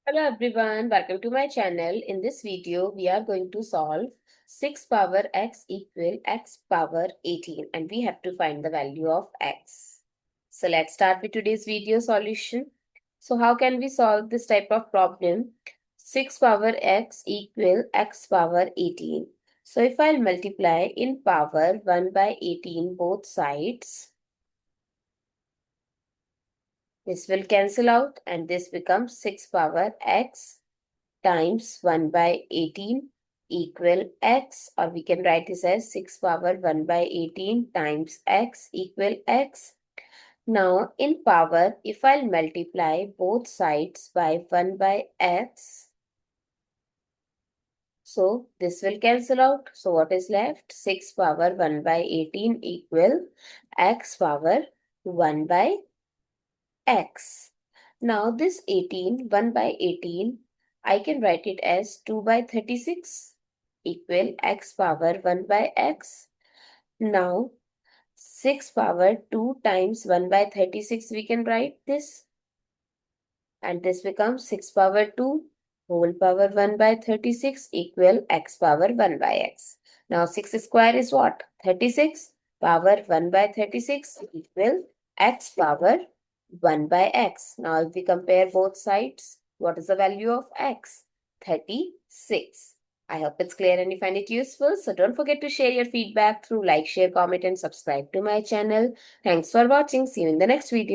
Hello everyone, welcome to my channel. In this video, we are going to solve 6 power x equal x power 18 and we have to find the value of x. So let's start with today's video solution. So how can we solve this type of problem? 6 power x equal x power 18. So if I'll multiply in power 1 by 18 both sides, this will cancel out and this becomes 6 power x times 1 by 18 equal x, or we can write this as 6 power 1 by 18 times x equal x. Now in power, if I'll multiply both sides by 1 by x, so this will cancel out. So what is left? 6 power 1 by 18 equal x power 1 by x. Now this 18, 1 by 18, I can write it as 2 by 36 equal x power 1 by x. Now 6 power 2 times 1 by 36 we can write this. And this becomes 6 power 2 whole power 1 by 36 equal x power 1 by x. Now 6 square is what? 36 power 1 by 36 equal x power 1 by x. Now if we compare both sides, what is the value of x? 36. I hope it's clear and you find it useful. So don't forget to share your feedback through like, share, comment and subscribe to my channel. Thanks for watching. See you in the next video.